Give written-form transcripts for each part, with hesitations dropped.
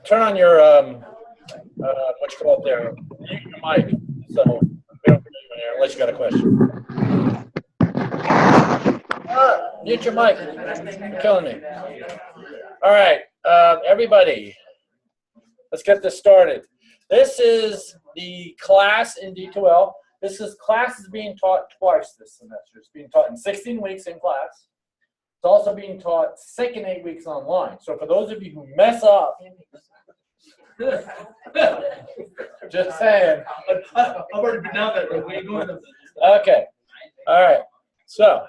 turn on your what you call it there, mute your mic, so we don't hear you in here unless you got a question. Mute your mic. You're killing me. All right, everybody, let's get this started. This is the class in D2L. This class is being taught twice this semester. It's being taught in 16 weeks in class. It's also being taught 6 and 8 weeks online. So for those of you who mess up, just saying. I've already been down that road. Where are you going? Okay. All right. So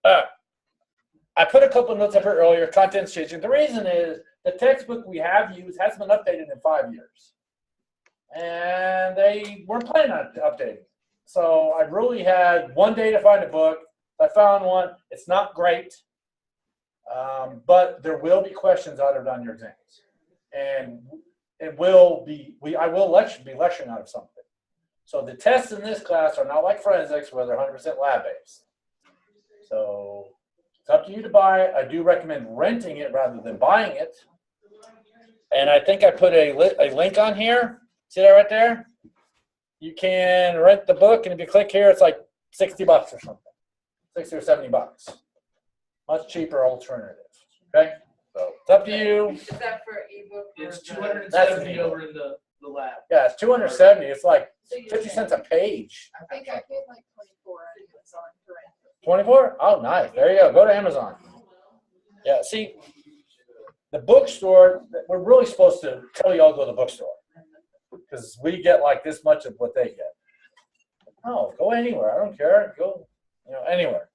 I put a couple notes up here earlier. Content's changing. The reason is the textbook we have used hasn't been updated in 5 years. And they weren't planning on updating. So I really had one day to find a book. I found one. It's not great, but there will be questions out of it on your exams, and it will be. I will be lecturing out of something. So the tests in this class are not like forensics, where they're 100% lab based. So it's up to you to buy it. I do recommend renting it rather than buying it. And I think I put a link on here. See that right there? You can rent the book, and if you click here, it's like $60 or something. 60 or 70 bucks. Much cheaper alternative. Okay? So it's up to you. Is that for ebook? It's 270 over in the lab. Yeah, it's 270. It's like 50 cents a page. I think I paid like 24 on Amazon for it. 24? Oh, nice. There you go. Go to Amazon. Yeah, see, the bookstore, we're really supposed to tell you all to go to the bookstore because we get like this much of what they get. Oh, go anywhere. I don't care. Go. Anywhere.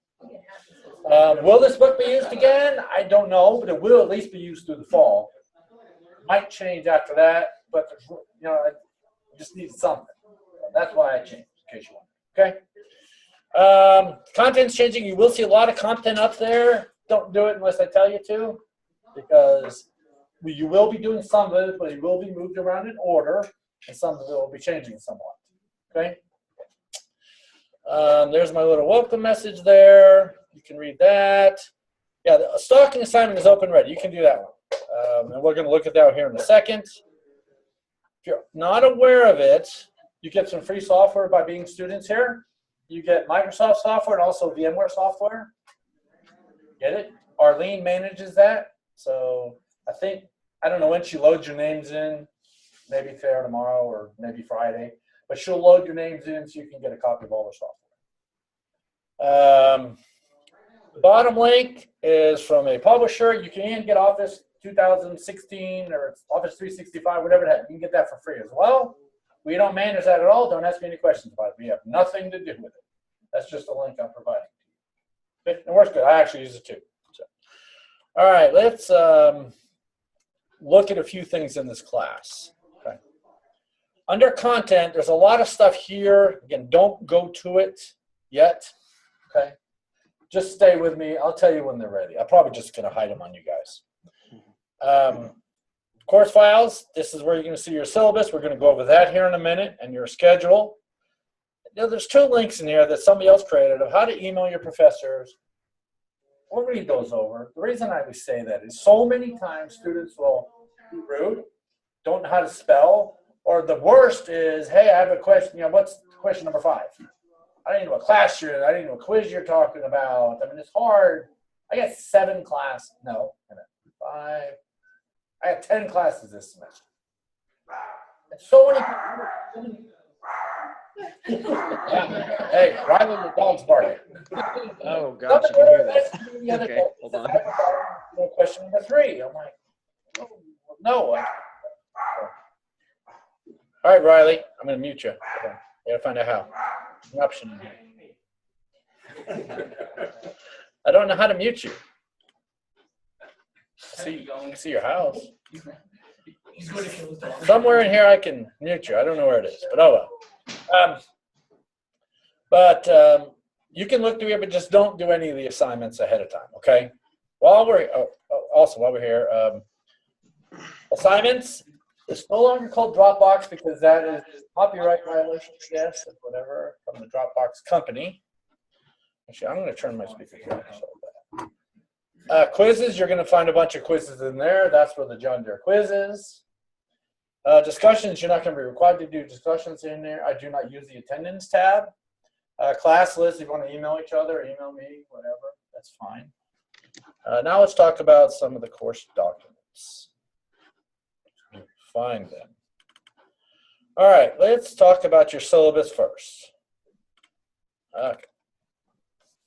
Will this book be used again? I don't know, but it will at least be used through the fall. Might change after that, but I just need something. That's why I changed, in case you want. Okay. Content's changing. You will see a lot of content up there. Don't do it unless I tell you to, because you will be doing some of it, but it will be moved around in order, and some of it will be changing somewhat. Okay. There's my little welcome message there. You can read that. Yeah, the stalking assignment is open ready. You can do that one. And we're going to look at that here in a second. If you're not aware of it, you get some free software by being students here. You get Microsoft software and also VMware software. Get it? Arlene manages that. So I don't know when she loads your names in. Maybe fair tomorrow or maybe Friday. But she'll load your names in so you can get a copy of all the software. The bottom link is from a publisher. You can get Office 2016 or Office 365, whatever that. You can get that for free as well. We don't manage that at all. Don't ask me any questions about it. We have nothing to do with it. That's just a link I'm providing to you. It works good. I actually use it too. So, all right, let's look at a few things in this class. Under content, there's a lot of stuff here. Again, don't go to it yet. Okay? Just stay with me. I'll tell you when they're ready. I'm probably just going to hide them on you guys. Course files, this is where you're going to see your syllabus. We're going to go over that here in a minute, and your schedule. There's 2 links in here that somebody else created of how to email your professors. We'll read those over. The reason I would say that is so many times students will be rude, don't know how to spell, or the worst is, hey, I have a question. What's question number 5? I don't even know what class you're in. I don't even know what quiz you're talking about. I mean, it's hard. I got 7 classes. No, 5. I have 10 classes this semester. And so many. Hey, Riley, the dog's barking. Oh, gosh, you can hear that. Okay, hold on. Question number 3. I'm like, oh, no. All right, Riley, I'm going to mute you. I got to find out how. An option. I don't know how to mute you. See, I can see your house. Somewhere in here I can mute you. I don't know where it is, but oh well. You can look through here, but just don't do any of the assignments ahead of time, okay? While we're here, assignments. It's no longer called Dropbox because that is copyright violation, yes, and whatever, from the Dropbox company. Actually, I'm going to turn my speaker down. Quizzes, you're going to find a bunch of quizzes in there. That's where the John Deere quiz is. Discussions, you're not going to be required to do discussions in there. I do not use the attendance tab. Class list, if you want to email each other, email me, whatever, that's fine. Now let's talk about some of the course documents. Find them. All right, let's talk about your syllabus first. Okay.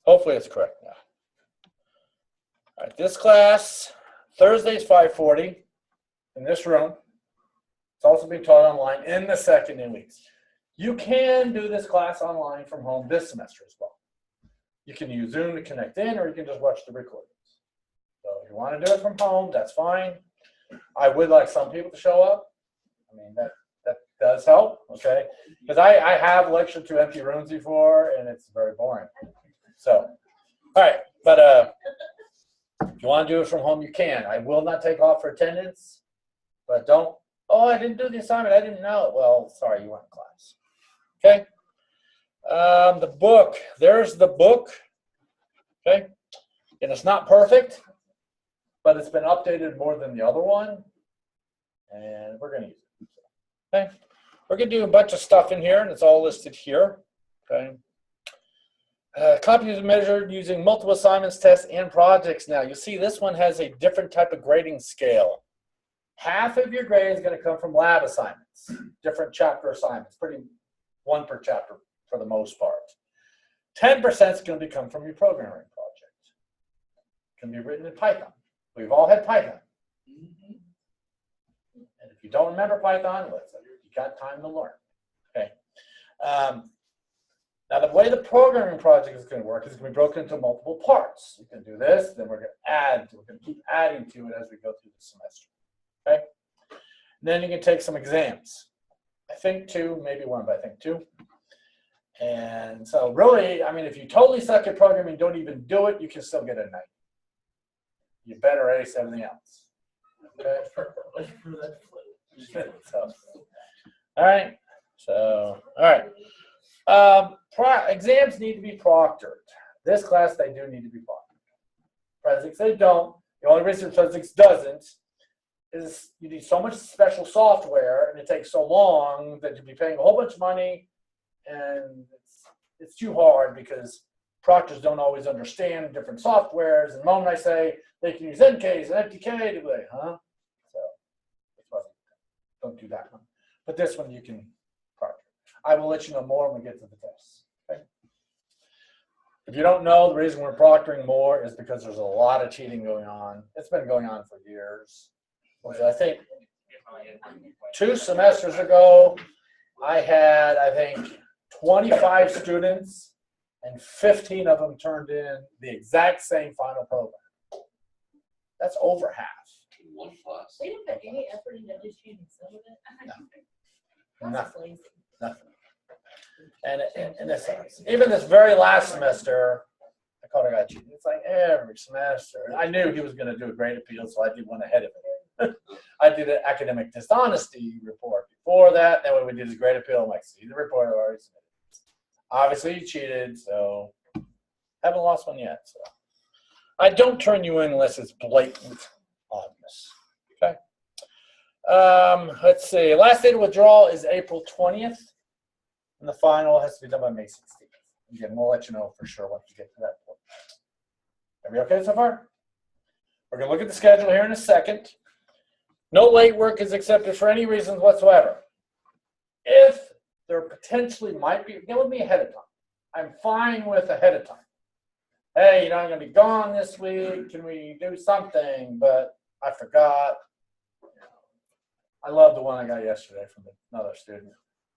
Hopefully it's correct now. All right, this class, Thursday's 5:40 in this room. It's also being taught online in the second in weeks. You can do this class online from home this semester as well. You can use Zoom to connect in, or you can just watch the recordings. So if you want to do it from home, that's fine. I would like some people to show up. I mean, that does help, okay? Because I have lectured to empty rooms before, and it's very boring. So, all right, but if you want to do it from home, you can. I will not take off for attendance, but don't, oh, I didn't do the assignment, I didn't know. Well, sorry, you weren't in class. Okay. The book, there's the book, okay? And it's not perfect, but it's been updated more than the other one, and we're going to use it. Okay. We're going to do a bunch of stuff in here, and it's all listed here. Okay. Copies are measured using multiple assignments, tests, and projects. Now, you see this one has a different type of grading scale. Half of your grade is going to come from lab assignments, different chapter assignments, pretty one per chapter for the most part. 10% is going to come from your programming project. It can be written in Python. We've all had Python. And if you don't remember Python, you got time to learn. Okay. Now, the way the programming project is going to work is going to be broken into multiple parts. You can do this, then we're going to add, we're going to keep adding to it as we go through the semester. Okay? And then you can take some exams. I think 2, maybe 1, but I think 2. And so really, I mean, if you totally suck at programming, don't even do it, you can still get a 9. You better ace everything else. Okay? So, all right. So, all right. Exams need to be proctored. This class, they do need to be proctored. Forensics, they don't. The only reason forensics doesn't is you need so much special software, and it takes so long that you'd be paying a whole bunch of money, and it's too hard because proctors don't always understand different softwares. And the moment I say they can use NKs and FTK, they'll be like, huh? So don't do that one. But this one you can proctor. I will let you know more when we get to the tests. Okay? If you don't know, the reason we're proctoring more is because there's a lot of cheating going on. It's been going on for years. I think 2 semesters ago, I had, I think, 25 students, and 15 of them turned in the exact same final program. That's over half. 1 class. They didn't put any effort into just changing some of it. That's Nothing. lazy. Nothing. And this, even this very last semester, I caught a guy cheating. It's like every semester. I knew he was going to do a grade appeal, so I did one ahead of him. I did an academic dishonesty report before that. Then when we did his grade appeal, I'm like, see the report I already submitted. Obviously, he cheated, so haven't lost one yet. So I don't turn you in unless it's blatant obvious. Okay. Let's see. Last day to withdrawal is April 20th, and the final has to be done by May 16th. Again, we'll let you know for sure once we get to that point. Are we okay so far? We're going to look at the schedule here in a second. No late work is accepted for any reasons whatsoever. If there potentially might be, get with me ahead of time. I'm fine with ahead of time. Hey, I'm going to be gone this week. Can we do something? But I forgot. I love the one I got yesterday from another student.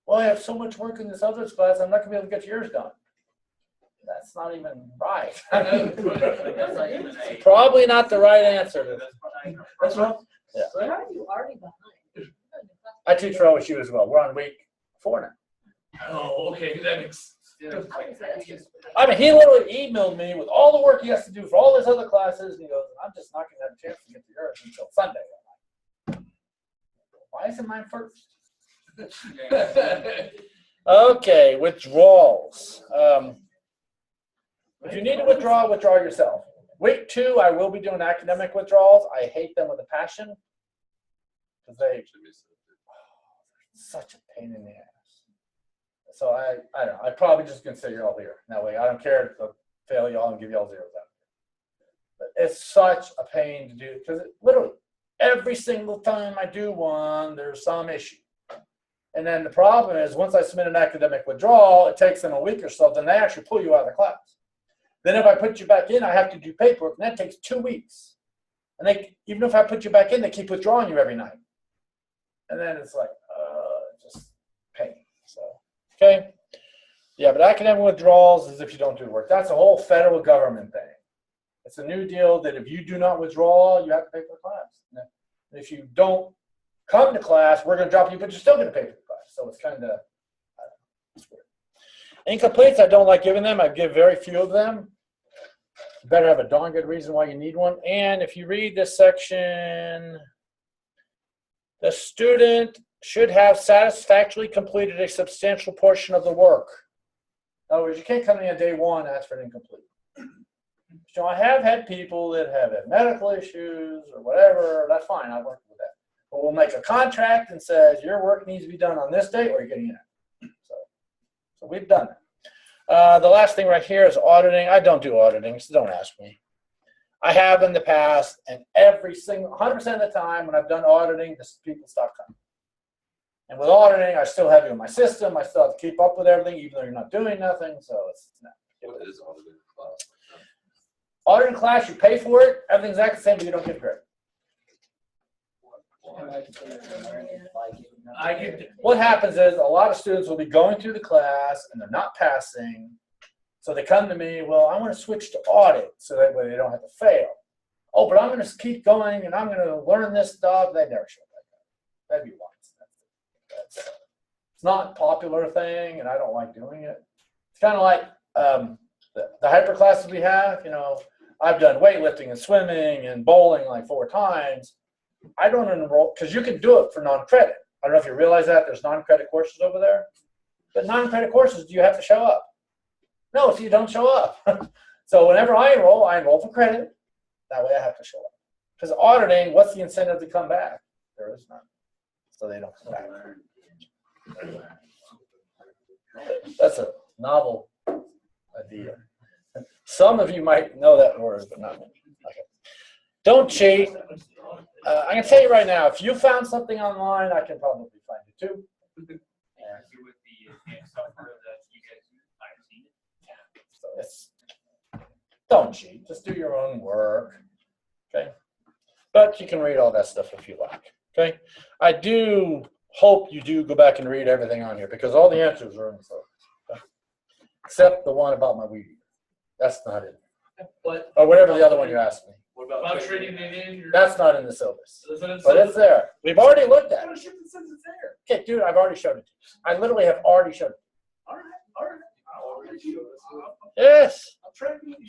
Well, I have so much work in this other class, I'm not going to be able to get yours done. That's not even right. Probably not the right answer. That's right. Yeah. How are you already behind? I teach for OSU as well. We're on week 4 now. Oh, okay, that makes. I mean, he literally emailed me with all the work he has to do for all his other classes, and he goes, I'm just not going to have a chance to get to yours until Sunday. I'm like, why isn't mine first? Okay, withdrawals. If you need to withdraw yourself. Week 2, I will be doing academic withdrawals. I hate them with a passion because they such a pain in the ass. So I don't know. I'd probably just consider y'all here. That way, I don't care to fail y'all and give y'all zeros out. But it's such a pain to do because literally every single time I do one, there's some issue. And then the problem is once I submit an academic withdrawal, it takes them a week or so, then they actually pull you out of the class. Then if I put you back in, I have to do paperwork, and that takes 2 weeks. And they, even if I put you back in, they keep withdrawing you every night. And then it's like, just pain. So, okay. Yeah, but academic withdrawals is if you don't do work. That's a whole federal government thing. It's a new deal that if you do not withdraw, you have to pay for the class. And if you don't come to class, we're going to drop you, but you're still going to pay for the class. So it's kind of it's weird. Incompletes, I don't like giving them. I give very few of them. You better have a darn good reason why you need one. And if you read this section, the student should have satisfactorily completed a substantial portion of the work. In other words, you can't come in on day 1 and ask for an incomplete. So I have had people that have had medical issues or whatever. That's fine. I work with that. But we'll make a contract and says your work needs to be done on this date or you're getting it. So we've done that. The last thing right here is auditing. I don't do auditing, so don't ask me. I have in the past, and every single 100% of the time when I've done auditing, people stop coming. And with auditing, I still have you in my system. I still have to keep up with everything, even though you're not doing nothing. So it's not. What is auditing class? Auditing class, you pay for it. Everything's exactly the same, but you don't get credit. What happens is a lot of students will be going through the class and they're not passing. So they come to me, well, I want to switch to audit so that way they don't have to fail. Oh, but I'm going to keep going and I'm going to learn this stuff. They never show that. That'd be once. It's not a popular thing and I don't like doing it. It's kind of like the hyper classes we have, you know, I've done weightlifting and swimming and bowling like 4 times. I don't enroll because you can do it for non-credit. I don't know if you realize that there's non-credit courses over there, but non-credit courses, do you have to show up? No, so you don't show up. So whenever I enroll for credit. That way I have to show up. Because auditing, what's the incentive to come back? There is none. So they don't come back. That's a novel idea. Some of you might know that word, but not me. Okay. Don't cheat. I can tell you right now, if you found something online, I can probably find it too. So don't cheat. Just do your own work. Okay. But you can read all that stuff if you like. Okay. I do hope you do go back and read everything on here because all the answers are in the syllabus. Okay? Except the one about my weed. That's not it. What? Or whatever the other one you asked me. What about trading it in? That's not in the syllabus. But it's there. We've already looked at it. Okay, dude, I've already showed it to you. I literally have already showed it. All right. Yes.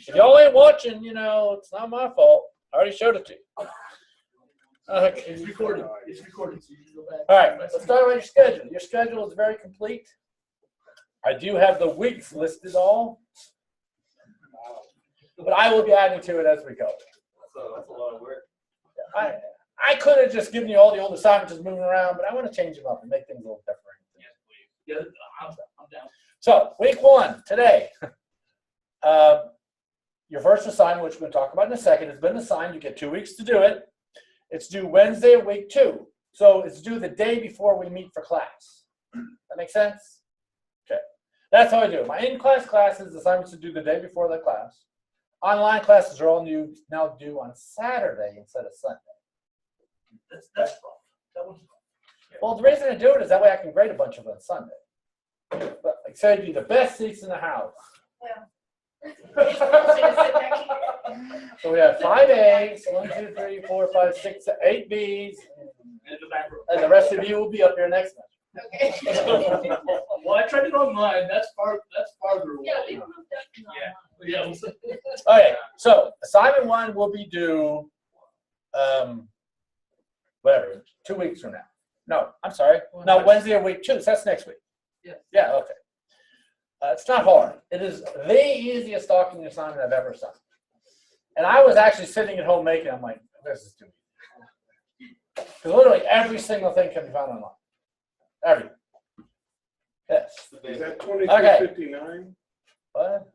If y'all ain't watching, you know, it's not my fault. I already showed it to you. Okay. It's recorded. It's recorded. So you can go back. All right, let's start with your schedule. Your schedule is very complete. I do have the weeks listed all. But I will be adding to it as we go. That's a lot of work. I could have just given you all the old assignments just moving around, but I want to change them up and make things a little different. Yes, please. Yeah, I'm down. So, week 1, today. Your first assignment, which we're going to talk about in a second, has been assigned. You get 2 weeks to do it. It's due Wednesday of week 2. So, it's due the day before we meet for class. That make sense? Okay. That's how I do it. My in-class classes, assignments are due the day before the class. Online classes are all now due on Saturday instead of Sunday. That's wrong. That one's wrong. Well, the reason I do it is that way I can grade a bunch of them on Sunday. But like I said, it'd be the best seats in the house. So we have 5 A's, 1, 2, 3, 4, 5, 6, 8 B's, and the rest of you will be up here next month. Okay. Well, I tried it online. That's farther away. Yeah, we moved up to online. Yeah. Okay, so assignment 1 will be due, whatever, 2 weeks from now. No, I'm sorry. No, Wednesday of week 2. So that's next week. Yeah. Yeah. Okay. It's not hard. It is the easiest document assignment I've ever signed. And I was actually sitting at home making. I'm like, this is too easy. Because literally every single thing can be found online. Everything. Yes. Is that 2259? What?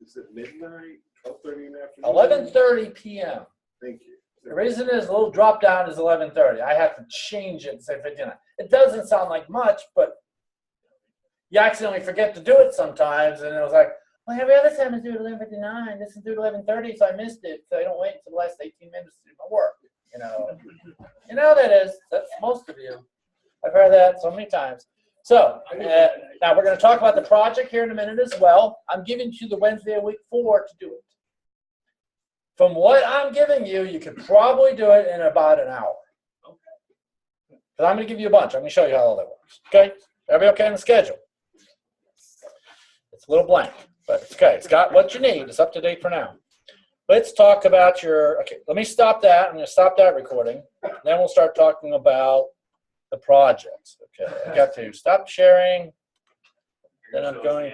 Is it midnight? 12:30 in the afternoon? 11:30 p.m. Thank you. The reason is a little drop down is 11:30. I have to change it and say 59. It doesn't sound like much, but you accidentally forget to do it sometimes, and it was like, well, every other time I do it 11:59. This is due 11:30, so I missed it. So I don't wait until the last 18 minutes to do my work. You know that is. That's most of you. I've heard that so many times. So now we're going to talk about the project here in a minute as well. I'm giving you the Wednesday of week 4 to do it. From what I'm giving you, you could probably do it in about an hour. Because I'm going to give you a bunch. I'm going to show you how all that works. Okay? Everybody okay on the schedule? It's a little blank, but it's okay. It's got what you need. It's up to date for now. Let's talk about your, okay, let me stop that. I'm going to stop that recording. Then we'll start talking about the projects. Okay, I got to stop sharing. Then I'm going.